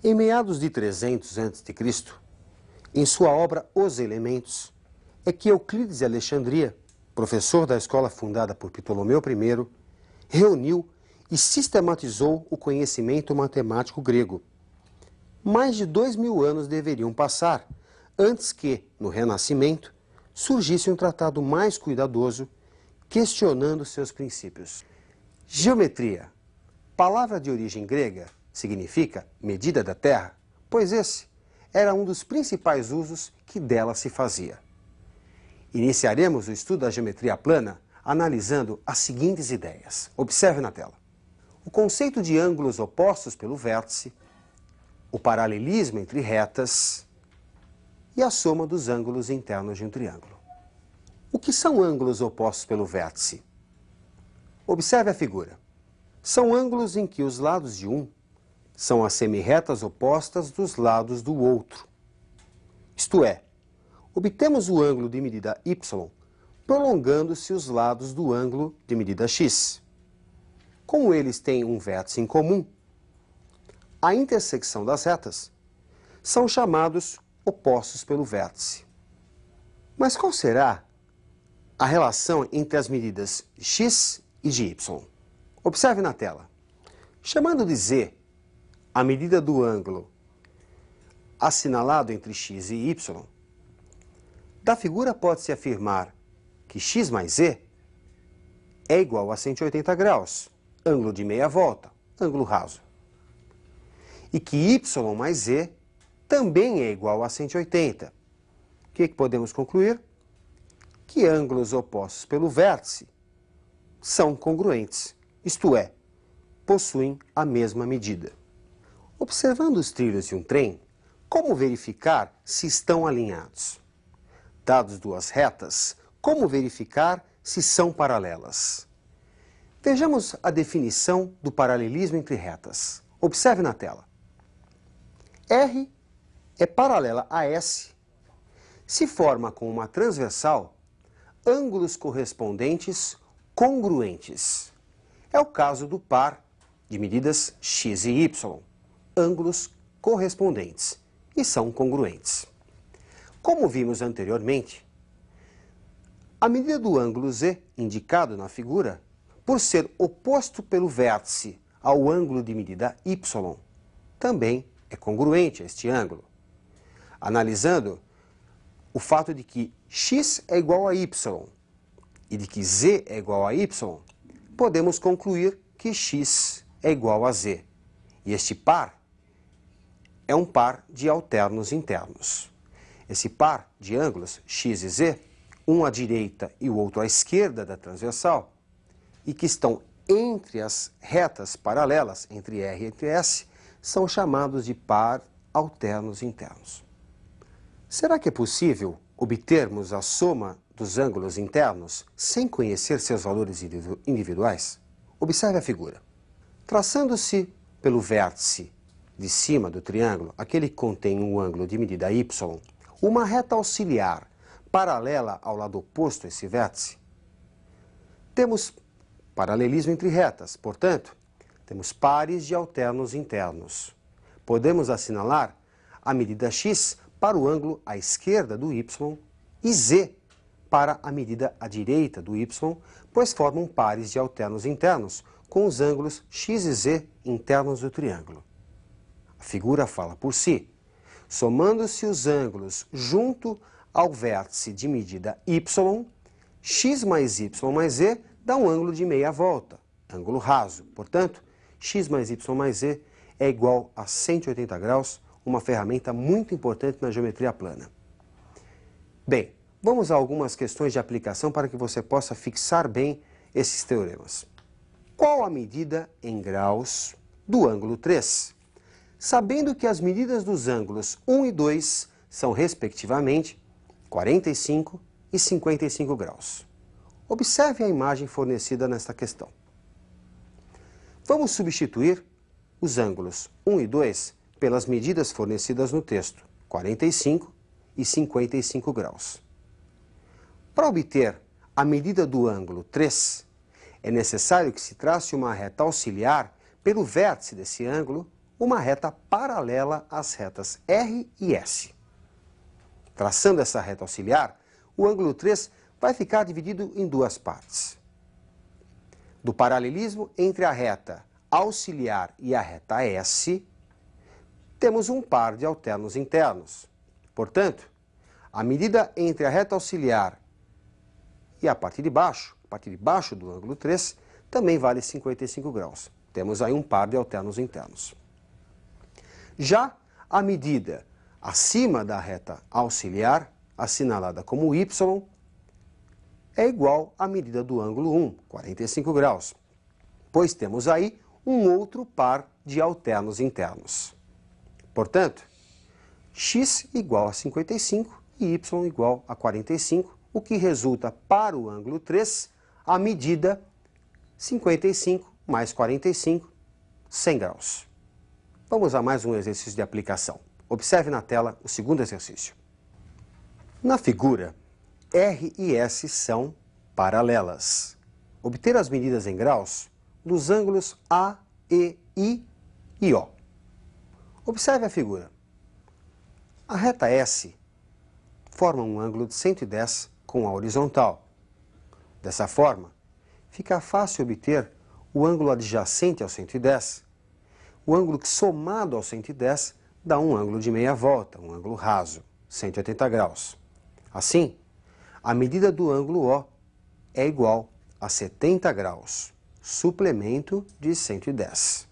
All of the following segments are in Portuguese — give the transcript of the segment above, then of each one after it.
Em meados de 300 a.C., em sua obra Os Elementos, é que Euclides de Alexandria, professor da escola fundada por Ptolomeu I, reuniu e sistematizou o conhecimento matemático grego. Mais de 2000 anos deveriam passar antes que, no Renascimento, surgisse um tratado mais cuidadoso, questionando seus princípios. Geometria, palavra de origem grega, significa medida da terra, pois esse era um dos principais usos que dela se fazia. Iniciaremos o estudo da geometria plana analisando as seguintes ideias. Observe na tela. O conceito de ângulos opostos pelo vértice, o paralelismo entre retas e a soma dos ângulos internos de um triângulo. O que são ângulos opostos pelo vértice? Observe a figura. São ângulos em que os lados de um são as semirretas opostas dos lados do outro. Isto é, obtemos o ângulo de medida y prolongando-se os lados do ângulo de medida x. Como eles têm um vértice em comum, a intersecção das retas são chamados opostos pelo vértice. Mas qual será a relação entre as medidas x e de y? Observe na tela. Chamando de z a medida do ângulo assinalado entre x e y, da figura pode-se afirmar que x mais z é igual a 180 graus, ângulo de meia volta, ângulo raso. E que y mais z também é igual a 180. O que podemos concluir? Que ângulos opostos pelo vértice são congruentes, isto é, possuem a mesma medida. Observando os trilhos de um trem, como verificar se estão alinhados? Dados duas retas, como verificar se são paralelas? Vejamos a definição do paralelismo entre retas. Observe na tela. R é paralela a S, se forma com uma transversal ângulos correspondentes congruentes. É o caso do par de medidas x e y, ângulos correspondentes, e são congruentes. Como vimos anteriormente, a medida do ângulo z, indicado na figura, por ser oposto pelo vértice ao ângulo de medida y, também é congruente a este ângulo. Analisando o fato de que x é igual a y e de que z é igual a y, podemos concluir que x é igual a z. E este par é um par de alternos internos. Esse par de ângulos x e z, um à direita e o outro à esquerda da transversal, e que estão entre as retas paralelas, entre R e entre S, são chamados de par alternos internos. Será que é possível obtermos a soma dos ângulos internos sem conhecer seus valores individuais? Observe a figura. Traçando-se pelo vértice de cima do triângulo, aquele que contém um ângulo de medida y, uma reta auxiliar paralela ao lado oposto a esse vértice, temos paralelismo entre retas, portanto, temos pares de alternos internos. Podemos assinalar a medida x para o ângulo à esquerda do y e z para a medida à direita do y, pois formam pares de alternos internos com os ângulos x e z internos do triângulo. A figura fala por si. Somando-se os ângulos junto ao vértice de medida y, x mais y mais z dá um ângulo de meia volta, ângulo raso. Portanto, x mais y mais z é igual a 180 graus, uma ferramenta muito importante na geometria plana. Bem, vamos a algumas questões de aplicação para que você possa fixar bem esses teoremas. Qual a medida em graus do ângulo 3? Sabendo que as medidas dos ângulos 1 e 2 são, respectivamente, 45 e 55 graus. Observe a imagem fornecida nesta questão. Vamos substituir os ângulos 1 e 2 pelas medidas fornecidas no texto, 45 e 55 graus. Para obter a medida do ângulo 3, é necessário que se trace uma reta auxiliar pelo vértice desse ângulo, uma reta paralela às retas R e S. Traçando essa reta auxiliar, o ângulo 3 vai ficar dividido em duas partes. Do paralelismo entre a reta auxiliar e a reta S, temos um par de alternos internos. Portanto, a medida entre a reta auxiliar e a parte de baixo do ângulo 3, também vale 55 graus. Temos aí um par de alternos internos. Já a medida acima da reta auxiliar, assinalada como Y, é igual à medida do ângulo 1, 45 graus, pois temos aí um outro par de alternos internos. Portanto, x igual a 55 e y igual a 45, o que resulta para o ângulo 3 a medida 55 mais 45, 100 graus. Vamos a mais um exercício de aplicação. Observe na tela o segundo exercício. Na figura, R e S são paralelas. Obter as medidas em graus dos ângulos A, E, I e O. Observe a figura. A reta S forma um ângulo de 110 com a horizontal. Dessa forma, fica fácil obter o ângulo adjacente ao 110, o ângulo que somado ao 110 dá um ângulo de meia volta, um ângulo raso, 180 graus. Assim, a medida do ângulo O é igual a 70 graus, suplemento de 110.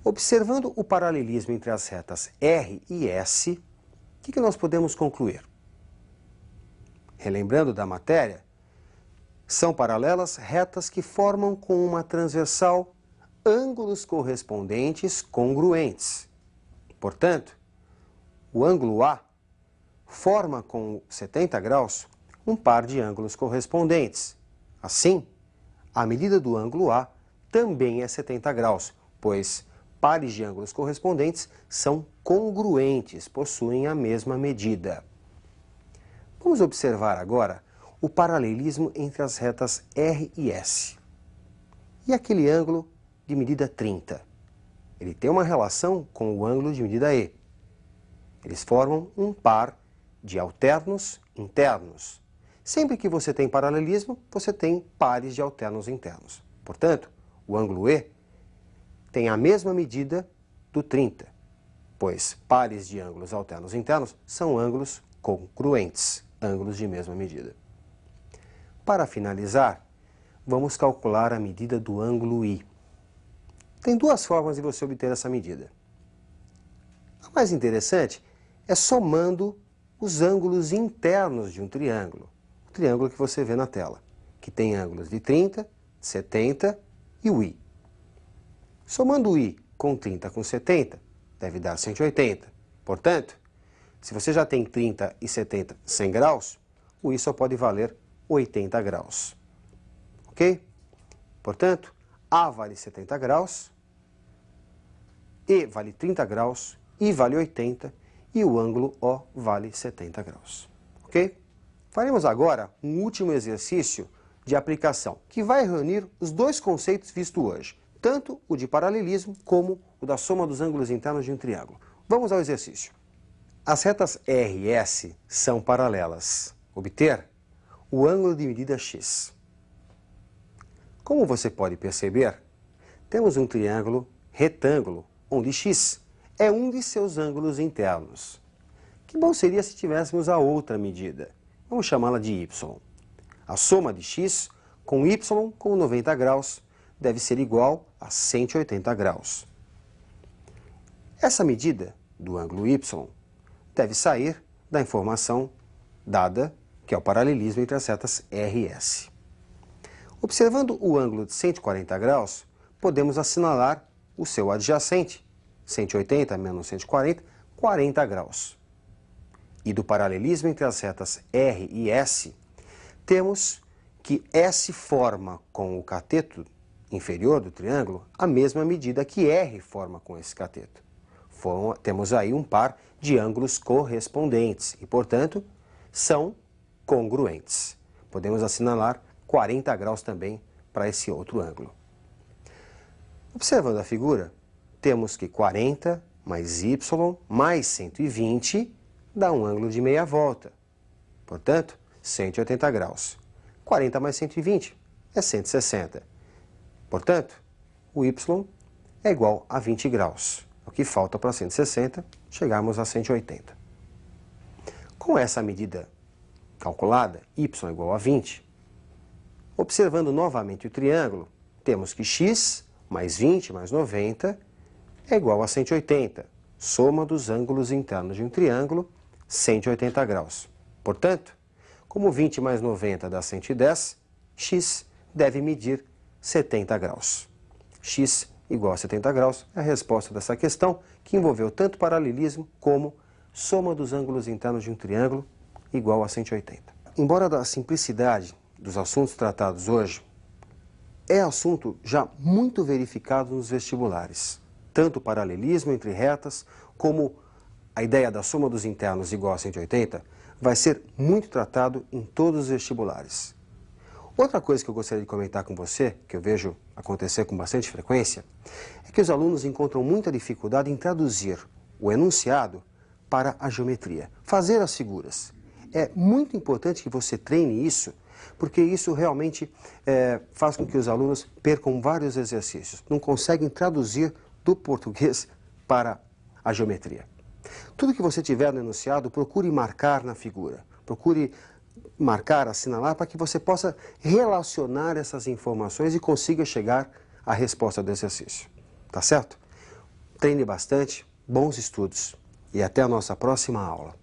Observando o paralelismo entre as retas R e S, o que nós podemos concluir? Relembrando da matéria, são paralelas retas que formam com uma transversal ângulos correspondentes congruentes. Portanto, o ângulo A forma com 70 graus um par de ângulos correspondentes. Assim, a medida do ângulo A também é 70 graus, pois pares de ângulos correspondentes são congruentes, possuem a mesma medida. Vamos observar agora o paralelismo entre as retas R e S. E aquele ângulo de medida 30? Ele tem uma relação com o ângulo de medida E. Eles formam um par de alternos internos. Sempre que você tem paralelismo, você tem pares de alternos internos. Portanto, o ângulo E tem a mesma medida do 30, pois pares de ângulos alternos internos são ângulos congruentes, ângulos de mesma medida. Para finalizar, vamos calcular a medida do ângulo I. Tem duas formas de você obter essa medida. A mais interessante é somando os ângulos internos de um triângulo. O triângulo que você vê na tela, que tem ângulos de 30, 70 e o I. Somando o I com 30 com 70, deve dar 180. Portanto, se você já tem 30 e 70 100 graus, o I só pode valer 80 graus. Ok? Portanto, A vale 70 graus, E vale 30 graus, I vale 80 e o ângulo O vale 70 graus. Ok? Faremos agora um último exercício de aplicação, que vai reunir os dois conceitos vistos hoje, tanto o de paralelismo como o da soma dos ângulos internos de um triângulo. Vamos ao exercício. As retas R e S são paralelas. Obter o ângulo de medida x. Como você pode perceber, temos um triângulo retângulo, onde x é um de seus ângulos internos. Que bom seria se tivéssemos a outra medida. Vamos chamá-la de y. A soma de x com y com 90 graus deve ser igual a 180 graus. Essa medida do ângulo y deve sair da informação dada, que é o paralelismo entre as retas R e S. Observando o ângulo de 140 graus, podemos assinalar o seu adjacente, 180 menos 140, 40 graus. E do paralelismo entre as retas R e S, temos que S forma com o cateto inferior do triângulo a mesma medida que R forma com esse cateto. Temos aí um par de ângulos correspondentes e, portanto, são congruentes. Podemos assinalar 40 graus também para esse outro ângulo. Observando a figura, temos que 40 mais y mais 120 dá um ângulo de meia volta. Portanto, 180 graus. 40 mais 120 é 160. Portanto, o y é igual a 20 graus. O que falta para 160, chegarmos a 180. Com essa medida calculada, y é igual a 20, observando novamente o triângulo, temos que x mais 20 mais 90 é igual a 180, soma dos ângulos internos de um triângulo, 180 graus. Portanto, como 20 mais 90 dá 110, x deve medir 70 graus. X igual a 70 graus é a resposta dessa questão, que envolveu tanto paralelismo como soma dos ângulos internos de um triângulo igual a 180. Embora da simplicidade dos assuntos tratados hoje, é assunto já muito verificado nos vestibulares. Tanto o paralelismo entre retas, como a ideia da soma dos internos igual a 180, vai ser muito tratado em todos os vestibulares. Outra coisa que eu gostaria de comentar com você, que eu vejo acontecer com bastante frequência, é que os alunos encontram muita dificuldade em traduzir o enunciado para a geometria, fazer as figuras. É muito importante que você treine isso, porque isso realmente faz com que os alunos percam vários exercícios, não conseguem traduzir do português para a geometria. Tudo que você tiver no enunciado, procure marcar na figura, procure marcar, assinalar, para que você possa relacionar essas informações e consiga chegar à resposta do exercício. Tá certo? Treine bastante, bons estudos e até a nossa próxima aula.